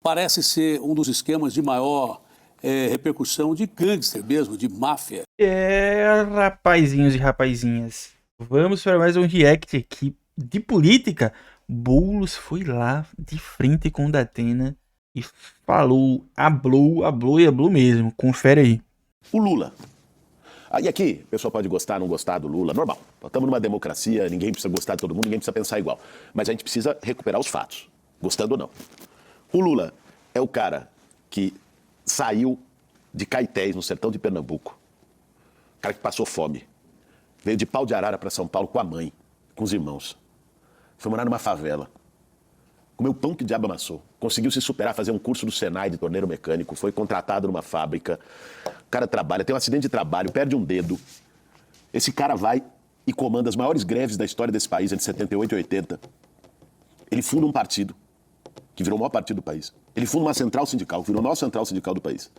parece ser um dos esquemas de maior repercussão de gangster mesmo, de máfia. Rapazinhos e rapazinhas, vamos para mais um react aqui de política. Boulos foi lá de frente com o Datena e falou, hablou mesmo. Confere aí. O Lula. E aqui, o pessoal pode gostar, não gostar do Lula, normal. Estamos numa democracia, ninguém precisa gostar de todo mundo, ninguém precisa pensar igual. Mas a gente precisa recuperar os fatos, gostando ou não. O Lula é o cara que saiu de Caetés, no sertão de Pernambuco. O cara que passou fome. Veio de Pau de Arara para São Paulo com a mãe, com os irmãos. Foi morar numa favela. Comeu pão que o diabo amassou. Conseguiu se superar, fazer um curso do Senai de torneiro mecânico. Foi contratado numa fábrica. O cara trabalha, tem um acidente de trabalho, perde um dedo. Esse cara vai e comanda as maiores greves da história desse país, entre 78 e 80. Ele funda um partido, que virou o maior partido do país. Ele funda uma central sindical, que virou a maior central sindical do país.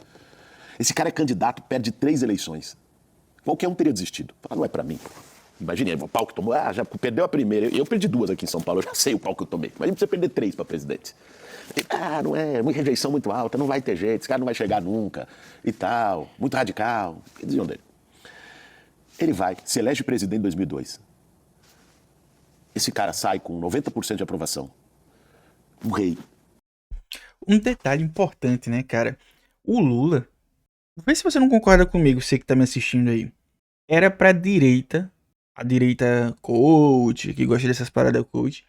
Esse cara é candidato, perde 3 eleições. Qualquer um teria desistido. Fala, não é pra mim. Imagine, o pau que tomou, já perdeu a primeira. Eu perdi 2 aqui em São Paulo, eu já sei o pau que eu tomei. Imagina você perder 3 para presidente. Não é, uma rejeição muito alta, não vai ter jeito, esse cara não vai chegar nunca, e tal, muito radical. O que diziam dele? Ele vai, se elege presidente em 2002. Esse cara sai com 90% de aprovação. Um rei. Um detalhe importante, né, cara? O Lula, vê se você não concorda comigo, você que tá me assistindo aí. Era pra direita, a direita coach, que gosta dessas paradas coach,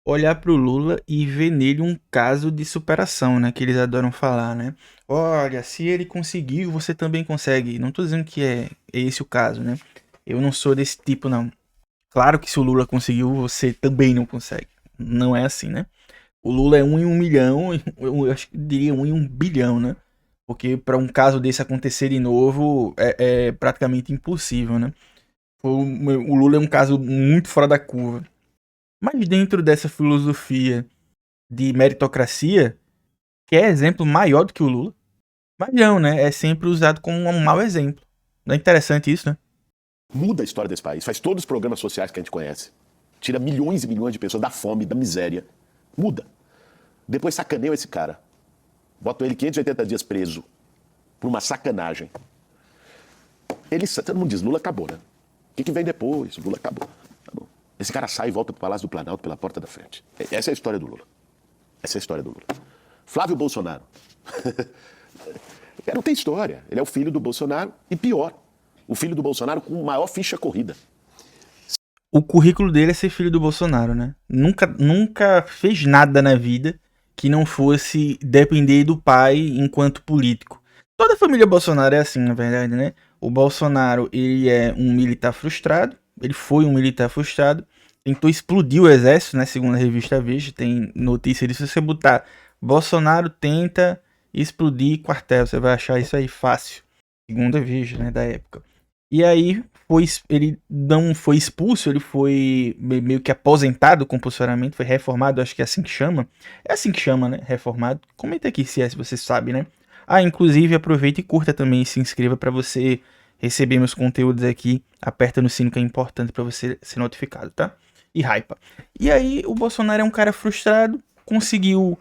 olhar pro Lula e ver nele um caso de superação, né? Que eles adoram falar, né? Olha, se ele conseguiu, você também consegue. Não tô dizendo que é esse o caso, né? Eu não sou desse tipo, não. Claro que se o Lula conseguiu, você também não consegue. Não é assim, né? O Lula é 1 em 1 milhão, eu acho que diria 1 em 1 bilhão, né? Porque para um caso desse acontecer de novo, é praticamente impossível, né? O Lula é um caso muito fora da curva. Mas dentro dessa filosofia de meritocracia, quer exemplo maior do que o Lula? Mas não, né? É sempre usado como um mau exemplo. Não é interessante isso, né? Muda a história desse país, faz todos os programas sociais que a gente conhece. Tira milhões e milhões de pessoas da fome, da miséria. Muda. Depois sacaneiam esse cara. Botam ele 580 dias preso por uma sacanagem. Todo mundo diz, Lula acabou, né? O que vem depois? Lula acabou. Esse cara sai e volta pro Palácio do Planalto pela porta da frente. Essa é a história do Lula. Essa é a história do Lula. Flávio Bolsonaro. Não tem história. Ele é o filho do Bolsonaro e pior, o filho do Bolsonaro com maior ficha corrida. O currículo dele é ser filho do Bolsonaro, né? Nunca fez nada na vida que não fosse depender do pai enquanto político. Toda a família Bolsonaro é assim, na verdade, né? O Bolsonaro, ele é um militar frustrado. Ele foi um militar frustrado. Tentou explodir o exército, né? Segundo a revista Veja, tem notícia disso. Se você botar Bolsonaro tenta explodir quartel, você vai achar isso aí fácil. Segundo a Veja, né? Da época. E aí, ele não foi expulso, ele foi meio que aposentado compulsoriamente, foi reformado, acho que é assim que chama. É assim que chama, né? Reformado. Comenta aqui se você sabe, né? Inclusive, aproveita e curta também e se inscreva para você receber meus conteúdos aqui. Aperta no sino que é importante para você ser notificado, tá? E hypa. E aí, o Bolsonaro é um cara frustrado, conseguiu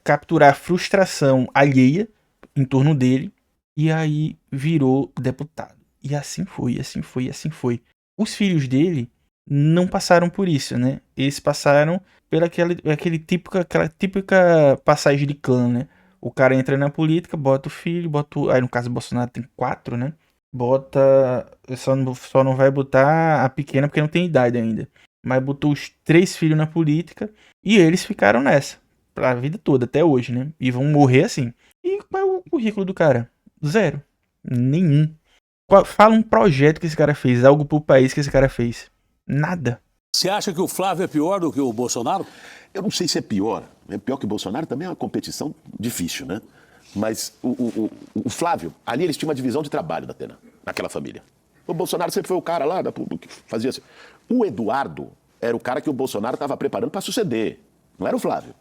capturar a frustração alheia em torno dele, e aí virou deputado. E assim foi, assim foi, assim foi. Os filhos dele não passaram por isso, né? Eles passaram pela aquela típica passagem de clã, né? O cara entra na política, bota o filho, aí no caso do Bolsonaro tem 4, né? Bota. Só não vai botar a pequena porque não tem idade ainda. Mas botou os 3 filhos na política e eles ficaram nessa. Pra vida toda, até hoje, né? E vão morrer assim. E qual é o currículo do cara? 0. Nenhum. Fala um projeto que esse cara fez, algo pro país que esse cara fez. Nada. Você acha que o Flávio é pior do que o Bolsonaro? Eu não sei se é pior. É pior que o Bolsonaro, também é uma competição difícil, né? Mas o Flávio, ali eles tinham uma divisão de trabalho da Atena, naquela família. O Bolsonaro sempre foi o cara lá que fazia assim. O Eduardo era o cara que o Bolsonaro estava preparando para suceder. Não era o Flávio.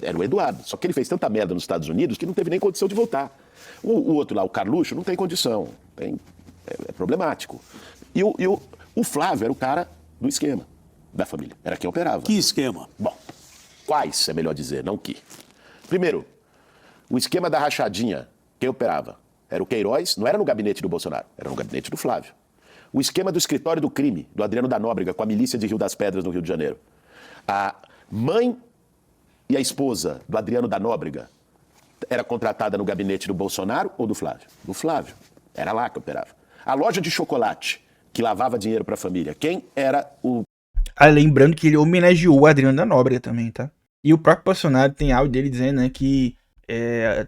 Era o Eduardo. Só que ele fez tanta merda nos Estados Unidos que não teve nem condição de voltar. O outro lá, o Carluxo, não tem condição. É problemático. E o Flávio era o cara do esquema da família. Era quem operava. Que esquema? Bom, quais é melhor dizer, não que. Primeiro, o esquema da rachadinha, quem operava? Era o Queiroz, não era no gabinete do Bolsonaro, era no gabinete do Flávio. O esquema do escritório do crime, do Adriano da Nóbrega, com a milícia de Rio das Pedras, no Rio de Janeiro. A mãe e a esposa do Adriano da Nóbrega era contratada no gabinete do Bolsonaro ou do Flávio? Do Flávio. Era lá que operava. A loja de chocolate, que lavava dinheiro para a família, quem era o... Lembrando que ele homenageou o Adriano da Nóbrega também, tá? E o próprio Bolsonaro tem áudio dele dizendo, né, que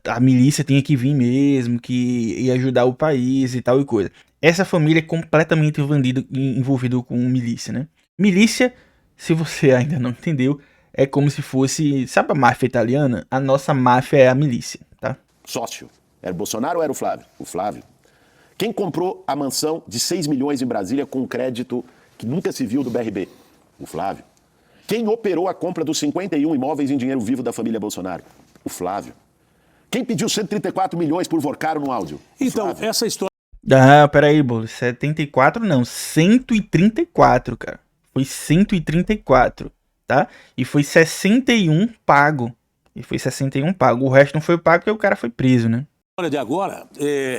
a milícia tinha que vir mesmo, que ia ajudar o país e tal e coisa. Essa família é completamente envolvida com milícia, né? Milícia, se você ainda não entendeu, é como se fosse, sabe a máfia italiana? A nossa máfia é a milícia, tá? Sócio. Era o Bolsonaro ou era o Flávio? O Flávio. Quem comprou a mansão de 6 milhões em Brasília com crédito que nunca se viu do BRB? O Flávio. Quem operou a compra dos 51 imóveis em dinheiro vivo da família Bolsonaro? O Flávio. Quem pediu 134 milhões por Vorcaro no áudio? Então, Flávio. essa história... Ah, peraí, Bolo. 74 não, 134, cara. Foi 134, tá? E foi 61 pago. O resto não foi pago porque o cara foi preso, né? de agora,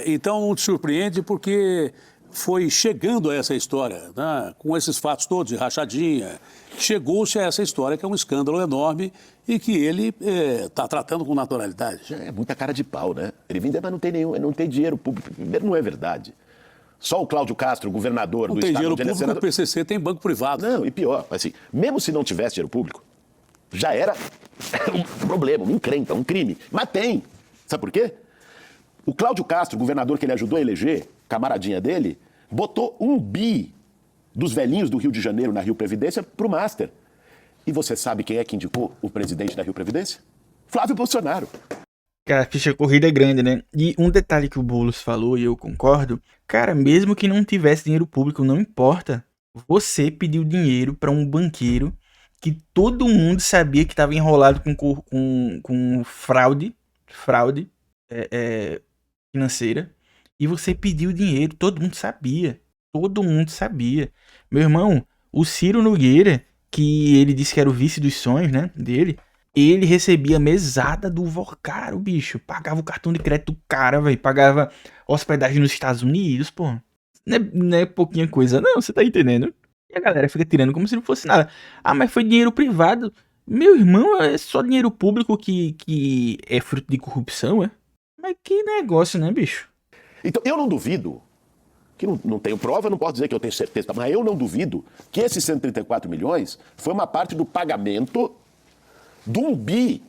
então não te surpreende porque foi chegando a essa história, né, com esses fatos todos de rachadinha, chegou-se a essa história que é um escândalo enorme e que ele está tratando com naturalidade. É muita cara de pau, né? Ele vem, mas não tem dinheiro público. Primeiro, não é verdade. Só o Cláudio Castro, governador Não do tem estado dinheiro onde ele é público, senador... o PCC tem banco privado. Não, e pior, assim, mesmo se não tivesse dinheiro público, já era um problema, uma encrenca, um crime. Mas tem. Sabe por quê? O Cláudio Castro, governador que ele ajudou a eleger, camaradinha dele, botou 1 bi dos velhinhos do Rio de Janeiro na Rio Previdência pro Master. E você sabe quem é que indicou o presidente da Rio Previdência? Flávio Bolsonaro. Cara, a ficha corrida é grande, né? E um detalhe que o Boulos falou, e eu concordo, cara, mesmo que não tivesse dinheiro público, não importa. Você pediu dinheiro para um banqueiro que todo mundo sabia que estava enrolado com fraude financeira, e você pediu dinheiro, todo mundo sabia. Meu irmão, o Ciro Nogueira, que ele disse que era o vice dos sonhos, né, dele, ele recebia mesada do Vorcaro, bicho. Pagava o cartão de crédito do cara, velho. Pagava hospedagem nos Estados Unidos, pô. Não é pouquinha coisa, não, você tá entendendo? E a galera fica tirando como se não fosse nada. Ah, mas foi dinheiro privado. Meu irmão, é só dinheiro público que é fruto de corrupção, é? Mas que negócio, né, bicho? Então, eu não duvido, que não tenho prova, não posso dizer que eu tenho certeza, mas eu não duvido que esses 134 milhões foi uma parte do pagamento do 1 bi,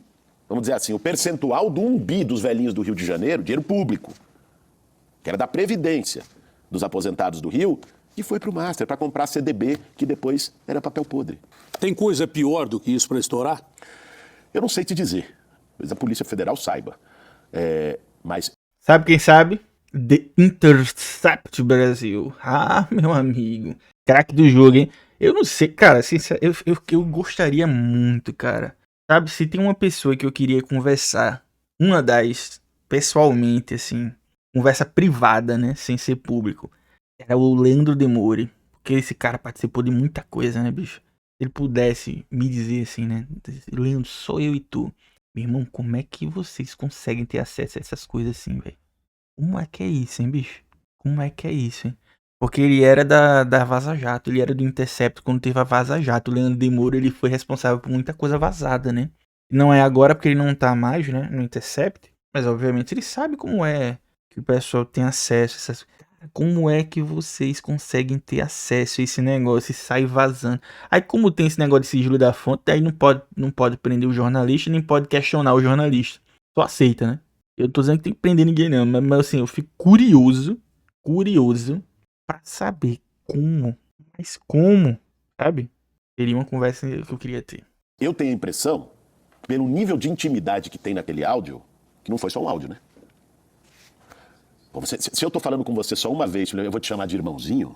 vamos dizer assim, o percentual do 1 bi dos velhinhos do Rio de Janeiro, dinheiro público, que era da Previdência dos aposentados do Rio, que foi para o Master, para comprar CDB, que depois era papel podre. Tem coisa pior do que isso para estourar? Eu não sei te dizer, talvez a Polícia Federal saiba, mas... Sabe quem sabe? The Intercept Brasil. Ah, meu amigo. Craque do jogo, hein? Eu não sei, cara, eu gostaria muito, cara. Sabe, se tem uma pessoa que eu queria conversar, pessoalmente, assim, conversa privada, né, sem ser público, era o Leandro Demore. Porque esse cara participou de muita coisa, né, bicho? Se ele pudesse me dizer assim, né, Leandro, sou eu e tu. Meu irmão, como é que vocês conseguem ter acesso a essas coisas assim, velho? Como é que é isso, hein, bicho? Como é que é isso, hein? Porque ele era da Vaza Jato, ele era do Intercept quando teve a Vaza Jato. O Leandro Demore, ele foi responsável por muita coisa vazada, né? Não é agora porque ele não tá mais, né, no Intercept, mas obviamente ele sabe como é que o pessoal tem acesso a essas... Como é que vocês conseguem ter acesso a esse negócio e sai vazando? Aí como tem esse negócio de sigilo da fonte, aí não pode prender o jornalista, nem pode questionar o jornalista. Só aceita, né? Eu tô dizendo que tem que prender ninguém não, mas assim, eu fico curioso pra saber como, sabe? Seria uma conversa que eu queria ter. Eu tenho a impressão, pelo nível de intimidade que tem naquele áudio, que não foi só um áudio, né? Se eu tô falando com você só uma vez, eu vou te chamar de irmãozinho.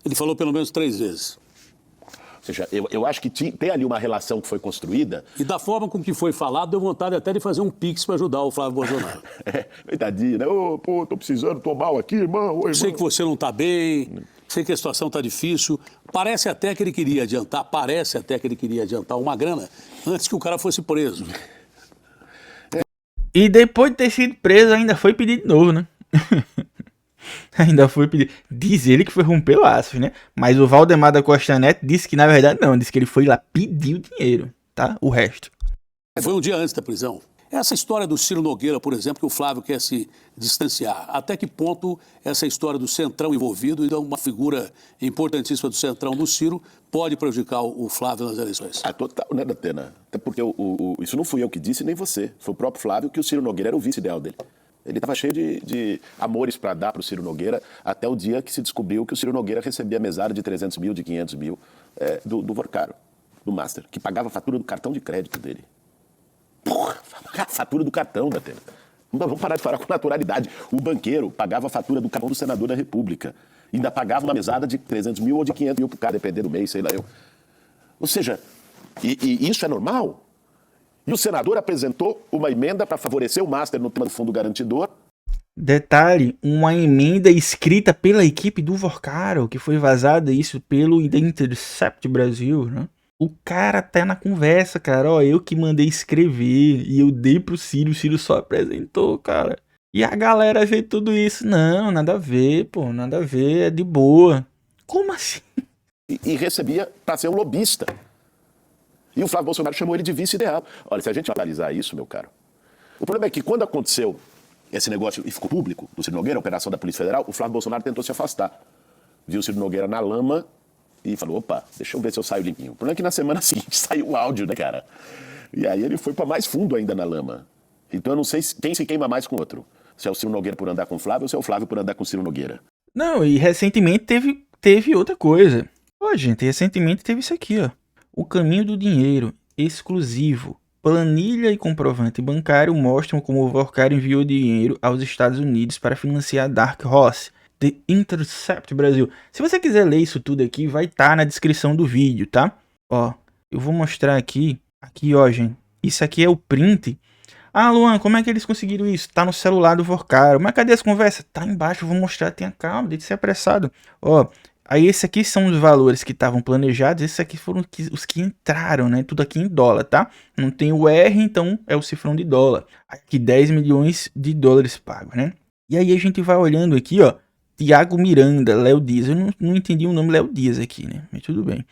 Ele falou pelo menos 3 vezes. Ou seja, eu acho que tem ali uma relação que foi construída. E da forma com que foi falado, deu vontade até de fazer um pix para ajudar o Flávio Bolsonaro. Coitadinho, né? Pô, tô precisando, tô mal aqui, irmão. Ô, irmão. Sei que você não tá bem, sei que a situação tá difícil. Parece até que ele queria adiantar uma grana antes que o cara fosse preso. E depois de ter sido preso, ainda foi pedir de novo, né? Ainda foi pedir. Diz ele que foi romper laços, né? Mas o Valdemar da Costa Neto disse que na verdade não. Disse que ele foi lá pedir o dinheiro, tá? O resto. Foi um dia antes da prisão. Essa história do Ciro Nogueira, por exemplo, que o Flávio quer se distanciar. Até que ponto essa história do Centrão envolvido, então uma figura importantíssima do Centrão do Ciro, pode prejudicar o Flávio nas eleições? Total, né, Datena? Até porque isso não fui eu que disse, nem você. Foi o próprio Flávio que o Ciro Nogueira era o vice ideal dele. Ele estava cheio de amores para dar para o Ciro Nogueira, até o dia que se descobriu que o Ciro Nogueira recebia mesada de 300 mil, de 500 mil, do Vorcaro, do Master, que pagava a fatura do cartão de crédito dele. Porra, a fatura do cartão, Datena. Vamos parar de falar com naturalidade. O banqueiro pagava a fatura do cartão do senador da República. Ainda pagava uma mesada de 300 mil ou de 500 mil por cara, dependendo do mês, sei lá eu. Ou seja, e isso é normal? E o senador apresentou uma emenda para favorecer o Master no tema do fundo garantidor. Detalhe, uma emenda escrita pela equipe do Vorcaro, que foi vazada isso pelo The Intercept Brasil, né? O cara tá na conversa, cara. Ó, eu que mandei escrever e eu dei pro Ciro, o Ciro só apresentou, cara. E a galera vê tudo isso. Não, nada a ver, pô, nada a ver, é de boa. Como assim? E recebia para ser um lobista. E o Flávio Bolsonaro chamou ele de vice ideal. Olha, se a gente analisar isso, meu caro, o problema é que quando aconteceu esse negócio e ficou público do Ciro Nogueira, a operação da Polícia Federal, o Flávio Bolsonaro tentou se afastar. Viu o Ciro Nogueira na lama e falou, opa, deixa eu ver se eu saio limpinho. O problema é que na semana seguinte saiu o áudio, né, cara? E aí ele foi para mais fundo ainda na lama. Então eu não sei quem se queima mais com o outro. Se é o Ciro Nogueira por andar com o Flávio ou se é o Flávio por andar com o Ciro Nogueira. Não, e recentemente teve outra coisa. Ó, gente, recentemente teve isso aqui, ó. O caminho do dinheiro exclusivo. Planilha e comprovante bancário mostram como o Vorcaro enviou dinheiro aos Estados Unidos para financiar Dark Horse, The Intercept Brasil. Se você quiser ler isso tudo aqui, vai estar na descrição do vídeo, tá? Ó, eu vou mostrar aqui. Aqui, ó, gente. Isso aqui é o print. Ah, Luan, como é que eles conseguiram isso? Tá no celular do Vorcaro. Mas cadê as conversas? Tá embaixo, eu vou mostrar. Tenha calma, deixa de ser apressado. Ó, aí esse aqui são os valores que estavam planejados. Esses aqui foram os que entraram, né? Tudo aqui em dólar, tá? Não tem o R, então é o cifrão de dólar. Aqui 10 milhões de dólares pagos, né? E aí a gente vai olhando aqui, ó. Tiago Miranda, Léo Dias. Eu não entendi o nome Léo Dias aqui, né? Mas tudo bem.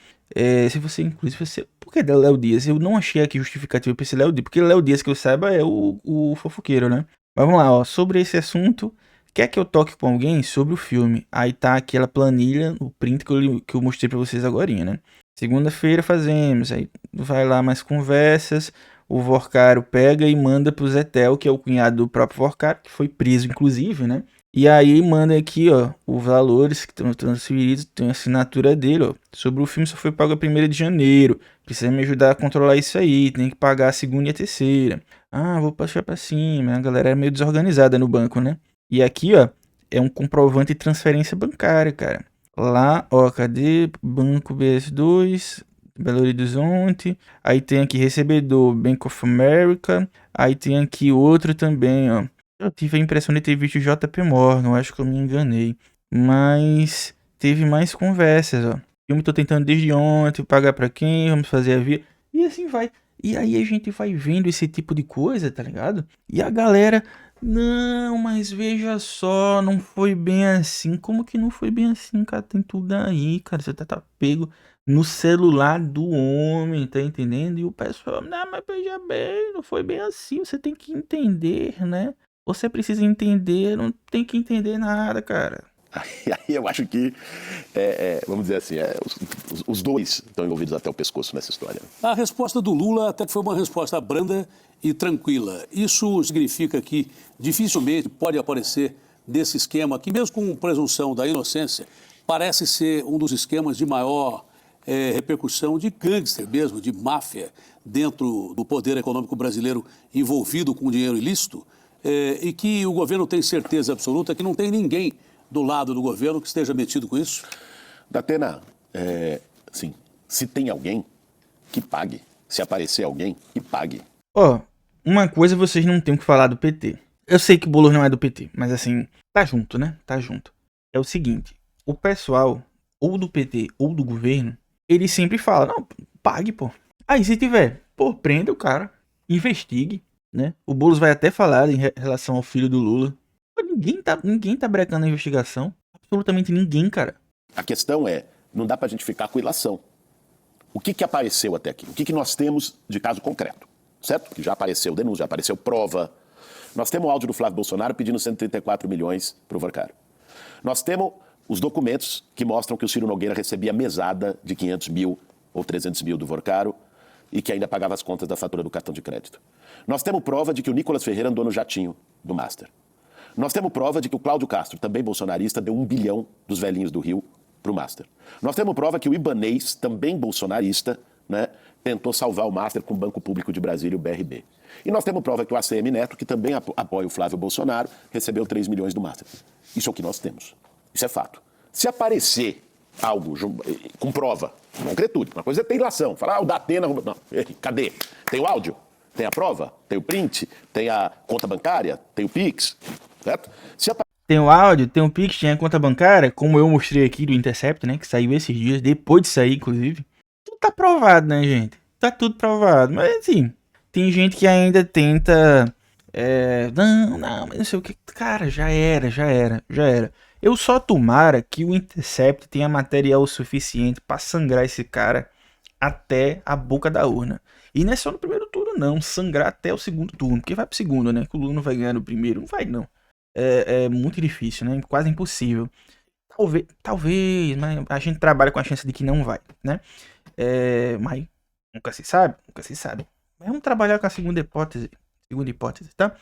Se você, inclusive, por que Léo Dias? Eu não achei aqui justificativo pra esse Léo Dias, porque Léo Dias, que eu saiba, é o fofoqueiro, né? Mas vamos lá, ó. Sobre esse assunto, quer que eu toque com alguém sobre o filme? Aí tá aquela planilha, o print que eu mostrei pra vocês agorinha, né? Segunda-feira fazemos, aí vai lá mais conversas. O Vorcaro pega e manda pro Zetel, que é o cunhado do próprio Vorcaro, que foi preso, inclusive, né? E aí manda aqui, ó, os valores que estão transferidos, tem a assinatura dele, ó. Sobre o filme só foi pago a 1ª de janeiro. Precisa me ajudar a controlar isso aí, tem que pagar a 2ª e a 3ª. Ah, vou passar pra cima. A galera é meio desorganizada no banco, né? E aqui, ó, é um comprovante de transferência bancária, cara. Lá, ó, cadê? Banco BS2, Belo Horizonte. Aí tem aqui recebedor Bank of America. Aí tem aqui outro também, ó. Eu tive a impressão de ter visto o JP Morgan, acho que eu me enganei. Mas teve mais conversas, ó. Eu tô tentando desde ontem, pagar pra quem, vamos fazer a via. E assim vai. E aí a gente vai vendo esse tipo de coisa, tá ligado? E a galera, não, mas veja só, não foi bem assim. Como que não foi bem assim, cara? Tem tudo aí, cara. Você tá pego no celular do homem, tá entendendo? E o pessoal, não, mas veja bem, não foi bem assim. Você tem que entender, né? Você precisa entender, não tem que entender nada, cara. Aí eu acho que, vamos dizer assim, os dois estão envolvidos até o pescoço nessa história. A resposta do Lula até que foi uma resposta branda e tranquila. Isso significa que dificilmente pode aparecer desse esquema, que mesmo com presunção da inocência, parece ser um dos esquemas de maior repercussão de gangster mesmo, de máfia, dentro do poder econômico brasileiro envolvido com dinheiro ilícito, e que o governo tem certeza absoluta que não tem ninguém do lado do governo que esteja metido com isso? Datena, sim, se tem alguém, que pague. Se aparecer alguém, que pague. Ó, uma coisa vocês não têm que falar do PT. Eu sei que o Boulos não é do PT, mas assim, tá junto, né? Tá junto. É o seguinte, o pessoal, ou do PT ou do governo, ele sempre fala, não, pague, pô. Aí se tiver, pô, prenda o cara, investigue. né? O Boulos vai até falar em relação ao filho do Lula. Pô, ninguém tá brecando a investigação. Absolutamente ninguém, cara. A questão é, não dá pra gente ficar com ilação. O que apareceu até aqui? O que nós temos de caso concreto? Certo? Que já apareceu denúncia, já apareceu prova. Nós temos o áudio do Flávio Bolsonaro pedindo 134 milhões pro Vorcaro. Nós temos os documentos que mostram que o Ciro Nogueira recebia mesada de 500 mil ou 300 mil do Vorcaro e que ainda pagava as contas da fatura do cartão de crédito. Nós temos prova de que o Nicolas Ferreira andou no jatinho do Master. Nós temos prova de que o Cláudio Castro, também bolsonarista, deu 1 bilhão dos velhinhos do Rio para o Master. Nós temos prova que o Ibanez, também bolsonarista, né, tentou salvar o Master com o Banco Público de Brasília, o BRB. E nós temos prova que o ACM Neto, que também apoia o Flávio Bolsonaro, recebeu 3 milhões do Master. Isso é o que nós temos. Isso é fato. Se aparecer algo com prova, concretude, uma coisa é ter ilação. Falar, o Datena... Não, cadê? Tem o áudio? Tem a prova? Tem o print? Tem a conta bancária? Tem o Pix? Certo? Tem o áudio, tem o Pix, tem a conta bancária, como eu mostrei aqui do Intercept, né? Que saiu esses dias, depois de sair, inclusive. Tudo tá provado, né, gente? Tá tudo provado. Mas, assim, tem gente que ainda tenta... não, mas não sei o que... Cara, já era. Eu só tomara que o Intercept tenha material suficiente pra sangrar esse cara até a boca da urna. E não é só no primeiro turno, não. Sangrar até o segundo turno. Porque vai pro segundo, né? Que o Lula não vai ganhar no primeiro. Não vai, não. É muito difícil, né? Quase impossível. Talvez, mas a gente trabalha com a chance de que não vai, né? Mas nunca se sabe. Mas vamos trabalhar com a segunda hipótese, tá?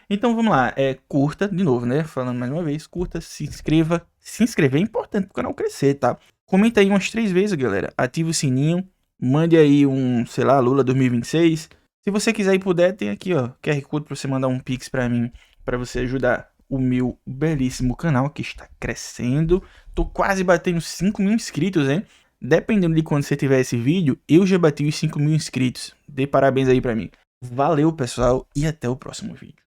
Então vamos lá, curta, de novo, né? Falando mais uma vez, curta, se inscreva. Se inscrever é importante pro canal crescer, tá? Comenta aí umas 3 vezes, galera. Ativa o sininho. Mande aí sei lá, Lula 2026. Se você quiser e puder, tem aqui, ó, QR Code pra você mandar um Pix pra mim, pra você ajudar o meu belíssimo canal que está crescendo. Tô quase batendo 5 mil inscritos, hein? Dependendo de quando você tiver esse vídeo, eu já bati os 5 mil inscritos. Dê parabéns aí pra mim. Valeu, pessoal, e até o próximo vídeo.